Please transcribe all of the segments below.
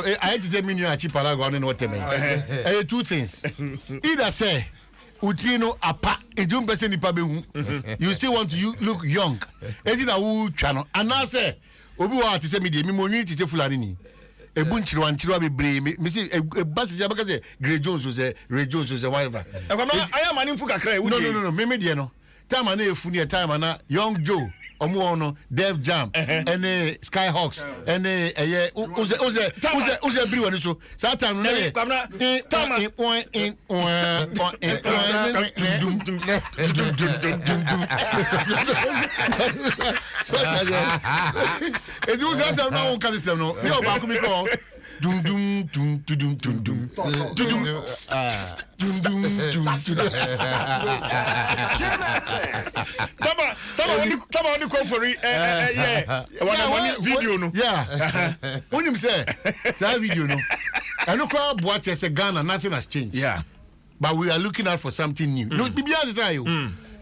I had to say me a cheap alago on what me. Two things. Either say Utino apa ejum person ni pabehu. You still want to look young. Ezi na wu chano. And now say obi wa ti say me dey me mo nyi ti say fulani ni. Ebu nchirwa bebre me say basi say because Ray Jones was whatever. I am an infu kakra. No. Me dey no. Time na efu ni time na Young Joe. Omo no Def Jam and Skyhawks and uze everyone so time no it was that no one can system no you ba ko mi ko dum dum dum dum dum dum Tama on the call for it. One video no. Yeah. When you say that video no. I know crowd watch as a Ghana nothing has changed. Yeah. But we are looking out for something new. No,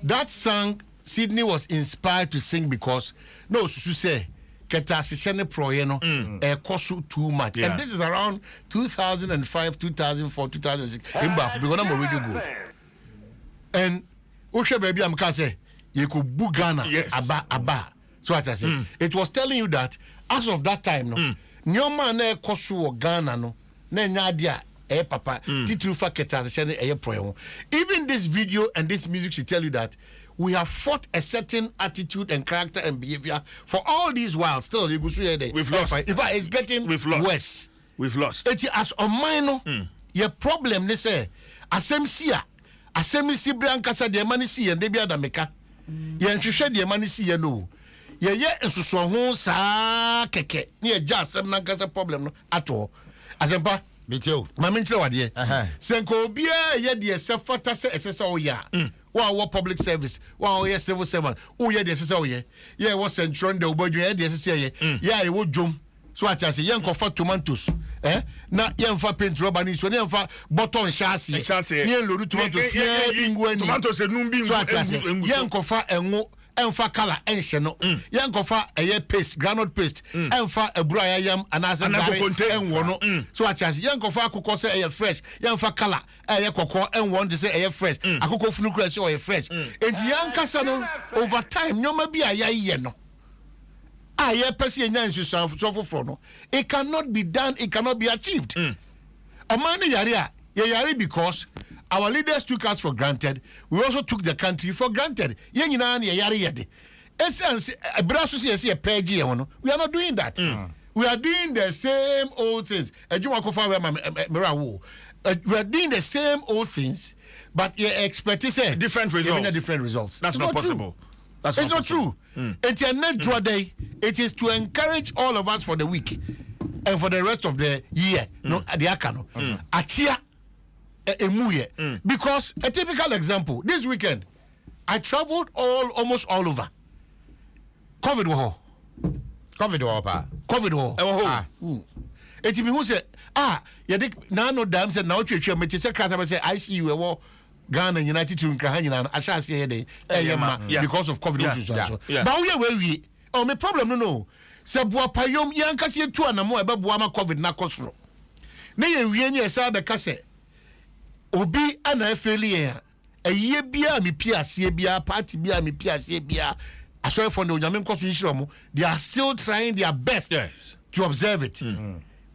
that song Sydney was inspired to sing because no say Ketasishene Proyeno Kosu too much. And this is around 2005, 2004, 2006. Because I'm already good. And Osha baby I'm say you could book Ghana Abba. So what I say. It was telling you that as of that time no Nyoma na Kosu Ghana no na nyadia papa titrufa Ketasishene Proyeno. Even this video and this music should tell you that we have fought a certain attitude and character and behavior for all these while. Still, you go through there. We've lost. In fact, it's getting worse. We've lost. It's as a minor. Your problem, they say, Asem Briankasa, the money see, and they be other maker. Yen shed the money see, no. Ye, and so home, sa keke. Near just some Nankasa problem at all. Azempa, me too. Mamincho, dear. Senko, be a dear self SSO, ya. Wow, public service. Wow, yes, civil servant. Oh, yeah, this is all, yeah. Yeah, what's in Tron, the Oboy, yes, yeah, it would jump. So I say, young for tomatoes. Not young for paint rubber, so young for button chassis. Young Lulu tomatoes, tomatoes, and noon so I say, young for and for color and sheno. Young for a paste, granite paste, and for a briar yam, and as another contain one. So I say, young for cocoa say a fresh, young for color, a cocoa, and want to say a fresh, a cocoa fnucres or a fresh. And young Cassano over time, no maybe a yeno. I person no. It cannot be done, it cannot be achieved. Amani yari because our leaders took us for granted. We also took the country for granted. We are not doing that. We are doing the same old things. We are doing the same old things, but you expect different results. That's not possible. It's not true. It's a natural day. It is to encourage all of us for the week and for the rest of the year. No, the akano. Achia emuye. Because a typical example, this weekend, I traveled almost all over. COVID war. It me who say, yadik na no dam said now chwe me say krata say ICU Ghana United to Nkahanyina ashase here because of COVID. But we my problem no. Se boa payom yankase tu anamo e be boa ma COVID na kosoro. Na ye wie nya sa be ka se obi ana afeli eye bia me piase bia party bia me piase bia aso for the onyame nkoso nhiro they are still trying their best to observe it.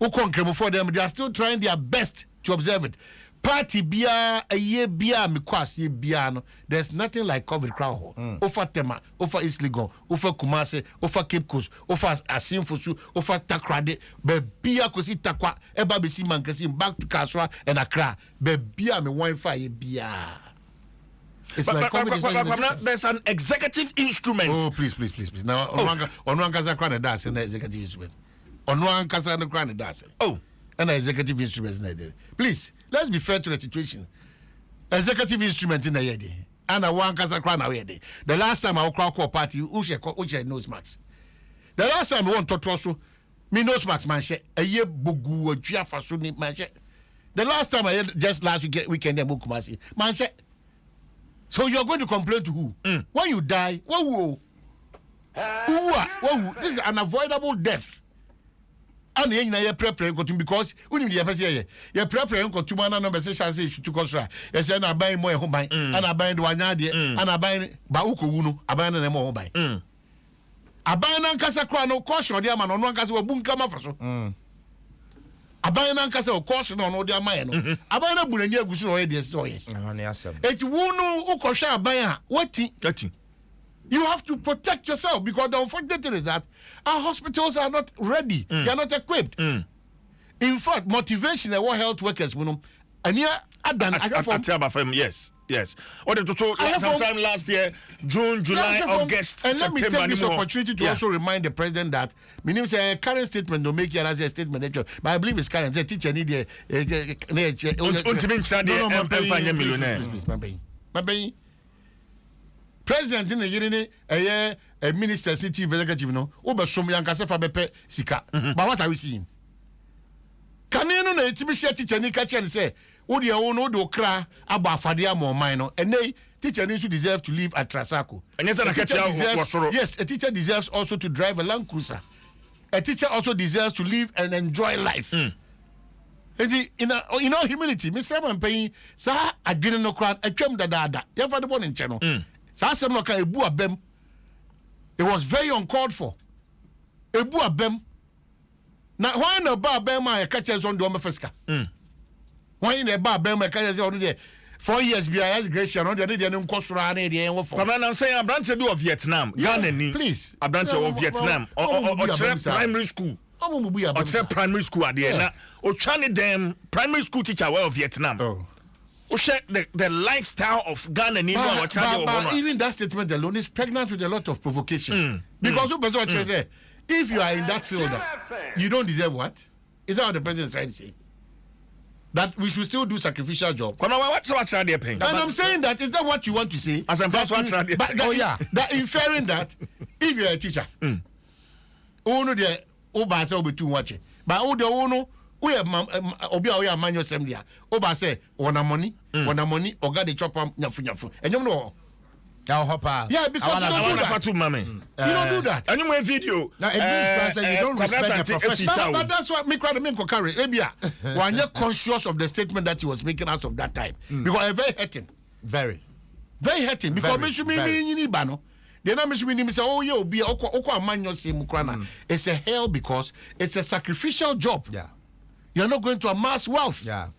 For them, they are still trying their best to observe it. Party bia a year bia me kwasi bia no. There's nothing like COVID crowd. Over Tema, over East Legon, over Kumase, over Cape Coast, over Asimfosu, over Takrade, be bia kosi takwa eba besi mankasi back to Kaswa and Accra. Be bia me Wi-Fi bia. It's like COVID there's an executive instrument. Oh, please. Now, on Kasa Krana das and the executive instrument. On one Kasa and Krana das. Oh, and the executive instruments. Please, let's be fair to the situation. Executive instrument in the yedi. And a one Kasa Krana yedi. The last time I walked party, Usha nose max. The last time I went to Trosso, me nose max manche, a year bugu, a Giafasuni manche. The last time I had just last weekend, Mukumasi, manche. So you're going to complain to who? When you die, this is an avoidable death. and yen na ye prepare ko because unim de pese ye prepare ko tuma na no be se chance shutu ko so a ye se na ban mo e ho ban ana ban de wanya de ana ban ba ukowu no aban na mo ho ban aban na nkasa kra no caution de ama no nkasa wa bunka mafaso aban na nkasa o caution no de ama ye no aban na bunani agusu no ye de so ye eti wunu ukosha aban a wati you have to protect yourself because the unfortunate thing is that our hospitals are not ready. They are not equipped. In fact, motivation and health workers, and here yes. What the total sometime last year, June, July, August, and September. Let me take this opportunity to also remind the president that meaning say current statement don't make it as a statement, but I believe it's current. The teacher need President in the year a minister city executive no oba som yankase fa bepe sika but what are we seeing can you know it be share teacher ni ka che say wo de wo no do kra aba afade am man no and teacher needs to deserve to live at Trasaco. Yes, a teacher deserves also to drive a Land Cruiser. A teacher also deserves to live and enjoy life. In all humility, Mr. Mampay, sir, I didn't know crowd a chem da you have the one in channel. It was very uncalled for. Ebu abem. Now why no bar bem my catches on the Omafesca? Why in a bar bem my catches on there? 4 years behind Gracia, no, they didn't cost around the end of I'm saying a branch of Vietnam, Ghana, please. A branch of Vietnam or primary school. Or primary school at the end. Or China them primary school teacher of Vietnam. The lifestyle of Ghana but even that statement alone is pregnant with a lot of provocation. Because if you are in that field, you don't deserve what? Is that what the president is trying to say? That we should still do sacrificial job. And I'm saying that, is that what you want to say? That inferring that if you're a teacher, we have Obia manual assembly. Oba say, "Wana money, or got the chop nyafu." And you know, yeah, because you don't do that. And you video. Now it means you don't respect the profession. But that's what me cry the main carry. When you're conscious of the statement that he was making out of that time, because it's very hurting, very hurting. Because they now say, "Oh, you be a manual assembly." It's a hell because it's a sacrificial job. Yeah. You're not going to amass wealth. Yeah.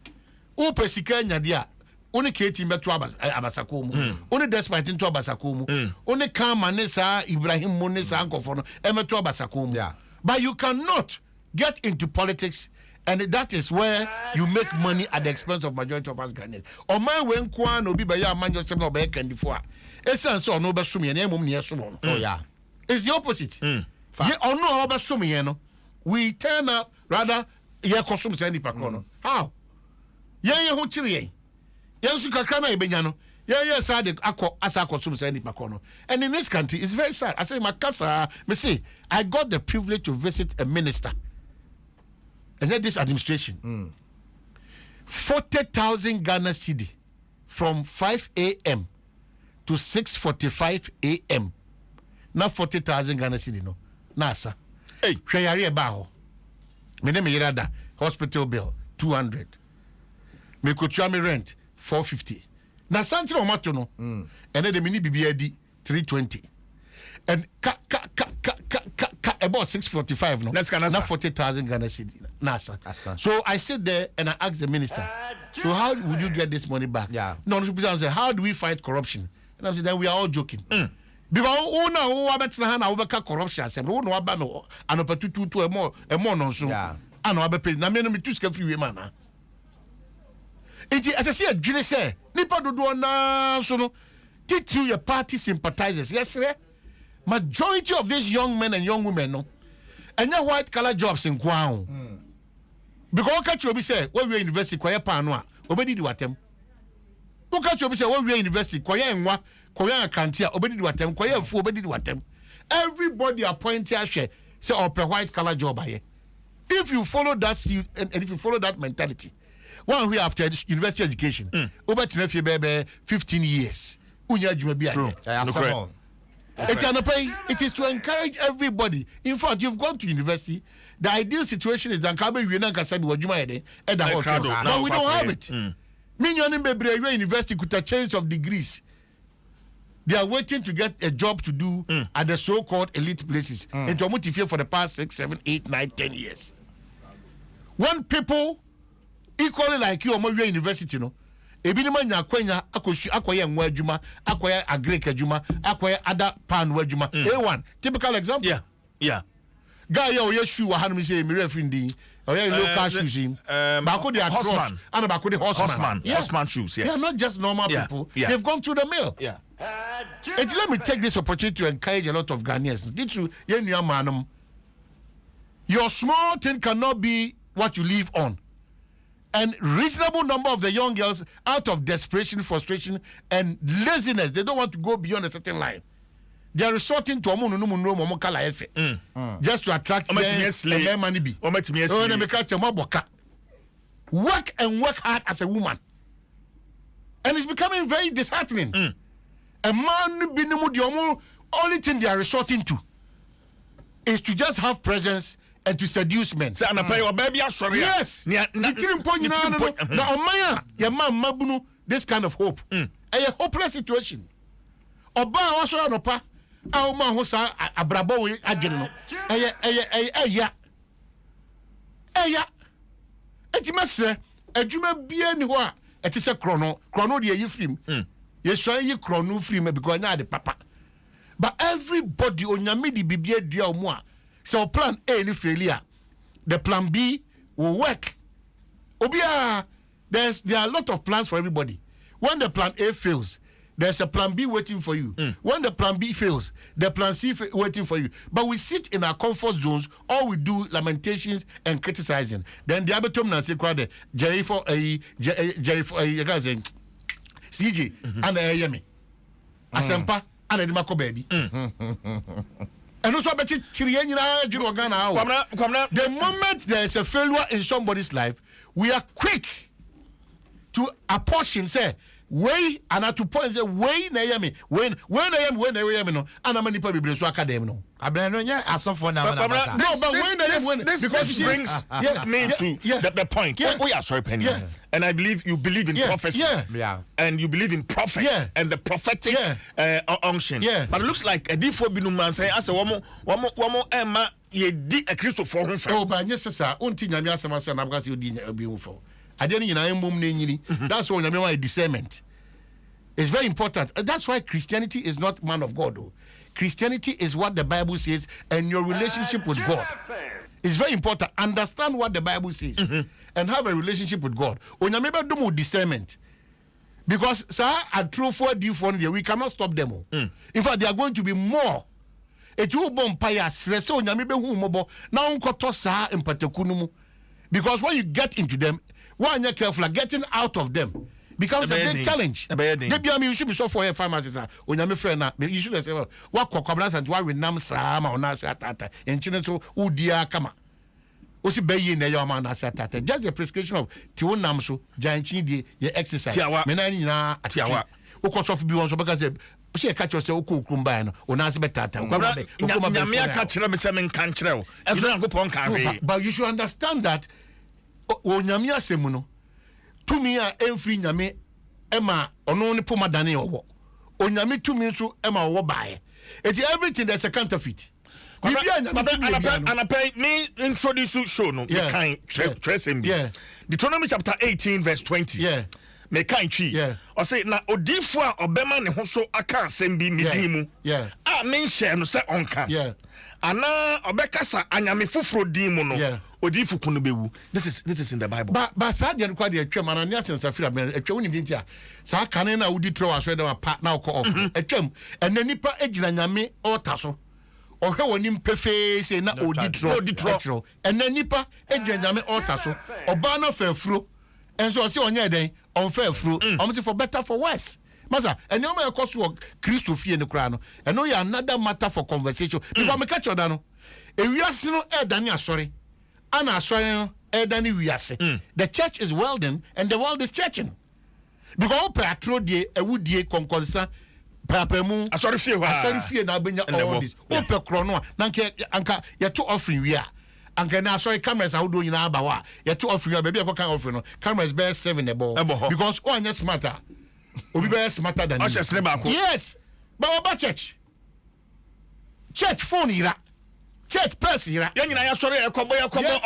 Upe sikanya dia. Only Katie Metro Abasakumu. Only despite into Abasakumu. Only Kamanesa, Ibrahim Monesa, Uncle for Emetro Abasakumu. Yeah. But you cannot get into politics, and that is where you make money at the expense of majority of us Ghanaians. Or my when Kwan will be by your man yourself or back and before. Essence or no Basumi and Emum near Sumon. Oh, yeah. It's the opposite. Or no Basumi, we turn up rather. Ɛkɔ Sɛn nipa kono how ye ho chiri ye nsu kakra na ebenya no ye sa de akɔ asa Ɛkɔ Sɛn nipa kono. And in this country it's very sad. I say makasa me say I got the privilege to visit a minister and then this administration 40,000 Ghana cedi from 5 a.m. to 6:45 a.m. na 40,000 Ghana cedi no nasa hey hwe yare ba ho me name Irada hospital bill 200. Me kotua me rent 450. Na santi no mato no. And then the mini BBD 320. And about 645 no. Na 40,000 Ghana cedi nasa. So I sit there and I ask the minister, so how would you get this money back? Yeah. No, people say, how do we fight corruption? And I'm saying then we are all joking. Because who abetna ha na wobeka corruption asem who no aba no anopetutu e more no so ana wabepe na me no metuska free we man na enti asese adwene say nipa dodo na so no titu your party sympathizers yes sir majority of these young men and young women no enya white collar jobs in kwao because catch you be say we university kwaye pa no a obedi di watem who catch you be say we university kwaye enwa Korea Kantia, obedi watem, Korea fu obedi watem. Everybody appointed say open white collar job here. If you follow that and if you follow that mentality, one way after university education, over 15 years. Unya juma bi true. It is to encourage everybody. In fact, you've gone to university. The ideal situation is that but we don't have it. Million Bebre University could a change of degrees. They are waiting to get a job to do at the so-called elite places. And to motivate for the past 6, 7, 8, 9, 10 years. When people equally like you or university, you know, ebinima nya kwanya akoya nwa adwuma akoya agrek adwuma akoya other pan adwuma A1 typical example yeah guy ya shoe wa hanu say me referee ndi oya local shoes him ba ko dey trust and ba ko dey horseman shoes yeah not just normal people they've gone through the mill and let me take this opportunity to encourage a lot of Ghanaians your small thing cannot be what you live on. And reasonable number of the young girls, out of desperation, frustration, and laziness, they don't want to go beyond a certain line. They are resorting to just to attract their money. Work and work hard as a woman. And it's becoming very disheartening. A man, only thing they are resorting to is to just have presence and to seduce men. Say ana pay baby sorry. Yes. This kind of hope. A hopeless situation. Oba also anopa a ma ho sa abrabo we agene no. Eya. Etimase adwuma bia ni ho a etise krono de yi frim. Ye so yi krono frim because nya de papa. But everybody onyame di bibia dua omo a so plan A ni failure, the plan B will work. Obia, there are a lot of plans for everybody. When the plan A fails, there's a plan B waiting for you. When the plan B fails, the plan C waiting for you. But we sit in our comfort zones, all we do lamentations and criticizing. Then the abetom na say kwa de Jerry for CJ and Yemi. Asempa and Edmako baby. And also, the moment there is a failure in somebody's life, we are quick to apportion, say, way, and to point, say, way, Naomi, when I am, no, and I'm people be so academic, no. This brings me to the point. Oh, yeah, sorry, Penny. And I believe you believe in prophecy. And you believe in prophet and the prophetic unction. But it looks like a D4 binuman say, as a woman, Emma, ye di a Christo for him. Oh, but yes, sir, until Yamia Samasa, because you didn't be for. I didn't know that's why I discernment. It's very important. That's why Christianity is not man of God, though. Christianity is what the Bible says and your relationship with God. It's very important. Understand what the Bible says and have a relationship with God. Onyamebe do mo discernment. Because sir, a true for we cannot stop them. In fact, there are going to be more. Etu bompaya stress onyamebe hu mobo na onkoto sa empatekunu. Because when you get into them, when you're careful, getting out of them becomes a big challenge. Maybe you should be so for your pharmacies. When you're my friend, you should say, what cocoblans and why we nam sama or nasatata and chinese who dear kama. Osi bayi na your man asatata. Just the prescription of Tion Namso, giant chindi, your exercise. Menani na atiawa. Ukosof be one so because she catch yourself kumbano or nasbetata. But you should understand that. Onyamia semuno tumi a emfri nyame ema ono ne poma dane owo onyame tumi nso ema owo baaye it's everything that's a counterfeit and me introduce show no kind tracing Deuteronomy chapter 18 verse 20 me kind tree or say na odifo a obema ne ho so aka asem bi medimu a me share no say onka ana obekasa anyame foforo din mu no odifu kunu bewu. This is in the Bible. But sa de kwa de atwam ana ne asensafira be atwa woni bi ntia sa kane na odi throw aso de pa na ko off atwam ena nipa agina nyame otaso ohwe woni mpefe se na odi throw ena nipa agina nyame otaso oba na fa afuro enso se onye den on fa afuro omse for better for worse. Masa, and you may cost work Christophe in the crown, and no, you're another matter for conversation. Because me catch you down. If we are seeing Dania, sorry, Anna, sorry, Dani, we are saying the church is welding and the world is churching. Because Petro de a wood de concoursa Papemu. Asori fie na benya all this. Ope krono na anka ye to offering we a. Anka na sorry cameras how do you na aba wa. Ye to offering baby e ko kan offering no. Cameras be 7 the ball. Because o anya smarter. Obi be smarter than you. Yes. But what church? Church phone ira. Church person ira. Yen na ya sorry e kobo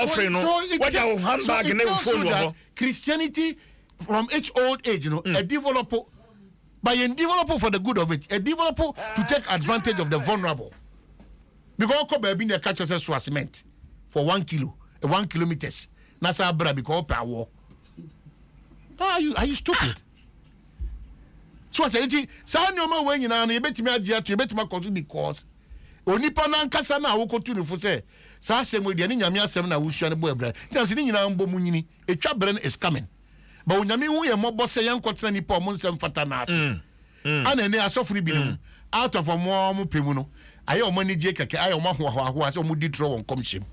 offering no. What your handbag na phone wo. Christianity from old age, you know, a developer by a developer for the good of it, a developer to take advantage of the vulnerable. Because Kobe being a catcher says cement for 1 kilo, 1 kilometers. Nasa bra because per war. Are you stupid? So I say, "San no more when you know you bet me agia to you bet me cause because onipa na nkasa na wo kotu ne fo say sa asem we de ne nyame asem na wo hua ne bo ebra. Tell say ni nyina mbo munyini etwa bere is coming. But unyami hu ye mobo se yan kwotena nipa mo nsem fata na ase ana ne asofuri bi no out of mo pemu no aye o mani je keke aye o ma ho ase o mu di tro won komshim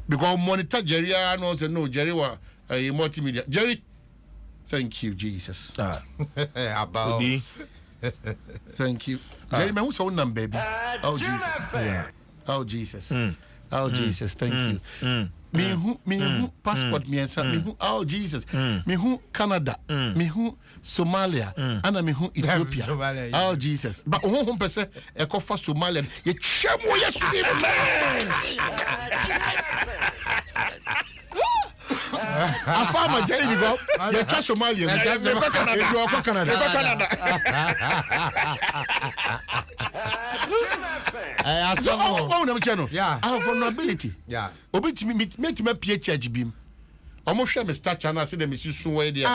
because monitor Jerry no say no Jerry wa multimedia Jerry thank you Jesus about thank you Jerry me who say one baby oh Jesus yeah oh Jesus oh Jesus thank you me who passport me answer me who oh Jesus me who Canada me who Somalia and me who Ethiopia oh Jesus but who person e ko fa Somalia ye twemo ye sumi afama Jerry bi go ye twa Somalia you go Canada yeah I have vulnerability yeah obi timi make me PhD bim omo hwe me start channel say dem isi so we dia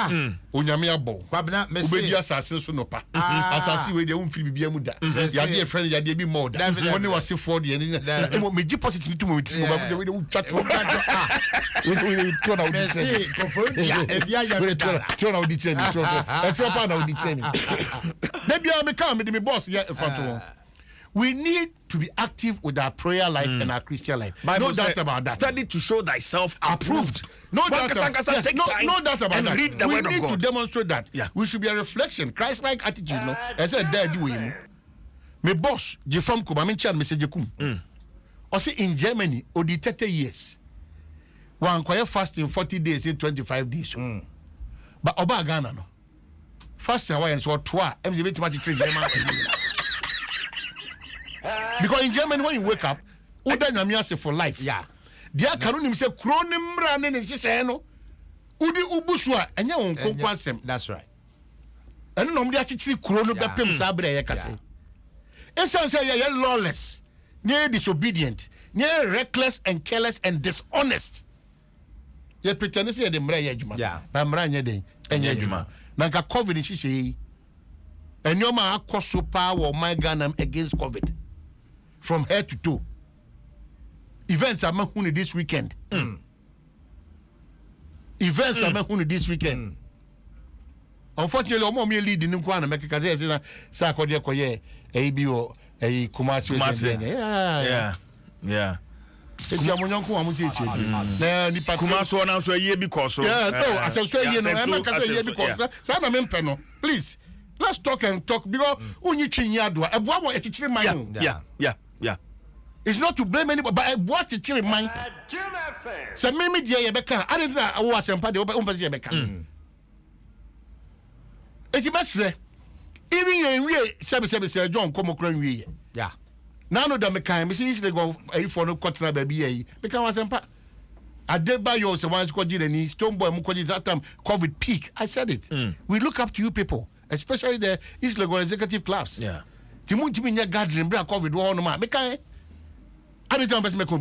onyame abo kwabena me say obi asase so no pa asase we dia umfiri bibia mu da ya dia friend ya dia bi more da oni wase for dia ni me gi positive to me tiri mo ba we dey twa tro we tro na odi say kofo dia e bia ya me tro na odi cheni tro pa na odi cheni na bia me come me boss ya fanto we need to be active with our prayer life and our Christian life. Bible no doubt about that. Study to show thyself approved. No doubt about that. No doubt about that. Read the word of God. We need to demonstrate that. Yeah. We should be a reflection, Christ-like attitude. No, I said, "There do we." My boss, Jefam Kum, I mentioned Mr. Jekum. Also in Germany, odi 30 years. One quiet fasting 40 days in 25 days. But Oba Ghana no. Fasting Hawaiian so twa. MJ too much German. Because in Germany, when you wake up, Uda Nyamiase for life. Yeah. Dia Karunim say, Kronim Ranen and Shiseno, Udi Ubuswa, and your own conquasem. That's right. And no, they actually Krono Bapim Sabre Yakase. And some say, you're lawless, near disobedient, near reckless and careless and dishonest. You pretend to say the Mrayajma. Yeah. Bamranya day, and Yajuma. Nanka COVID in Shishi. And your man so power my Ghana against COVID. From head to toe. Events are made this weekend. Events are made this weekend. Unfortunately, I'm only leading in Kwana because there's a Sakodia Koye, ABO, a Kumasi. Yeah. It's Yamunyanku, I'm saying. Kumaso announced a year because. Yeah, no, I said, because. Sana Mempeno, please. Let's talk and talk because when you change your door, a boy a teacher mind. Yeah. It's not to blame anybody, but a boy teacher mind. So maybe dear Rebecca, I didn't know what I'm party over Rebecca. It's best say, even we 7 John come across we. Yeah. None of them can Mrs. They go a for no cotton baby because I'm I did buy yours once called Jenny Stone Boy Mukodi that time COVID peak. I said it. We look up to you people. Especially the East Legon executive clubs. Yeah. Timunti gathering, bring COVID war no man. Make I didn't tell me come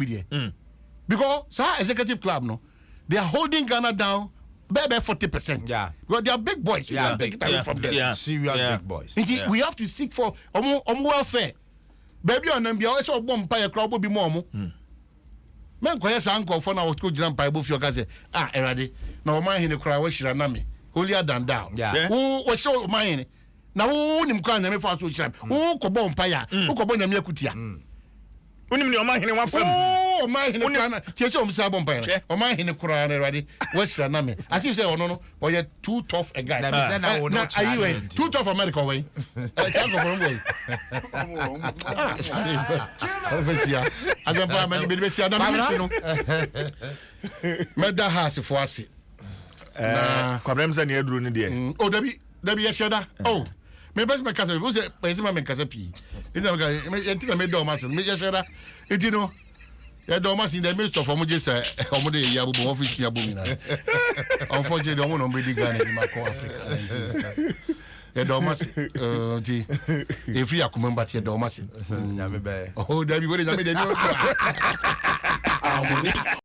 because executive club no, they are holding Ghana down by 40%. Yeah. Because they are big boys. Yeah, big from them. Yeah. Serious big boys. We have to seek for welfare. Baby on them be always a bomb by a crowd be more. Man, yes, uncle for now to jump by both your guys. Eradi. Now, my in the crowd was Shiranami. Holier than thou. Yeah. Who was so mine? Now, who him can never fast with chap? Who could bomb paya? Who could bomb Yakutia? When you mind in one film. oh my hene kurana tiese o msa bompa na o my hene kurana Awurade wasira na me as if say ono no o ye too tough a guy na ayi too tough America way chango from way ofesia azampa me be sia na me si no meda house fo ase kwabrem za ne aduru ne de o dabi ya sheda oh me best me kasa we say pese me kasa pi ita me enti na me do masin me ya sheda enti no ya do masin the minister for mo je say omo de ya bubu office ya bubu na unfortunately omo no be di Ghana ni mako Africa ya do masin ti e free akuma mbati ya do masin nya me be oh dabi we de nya me de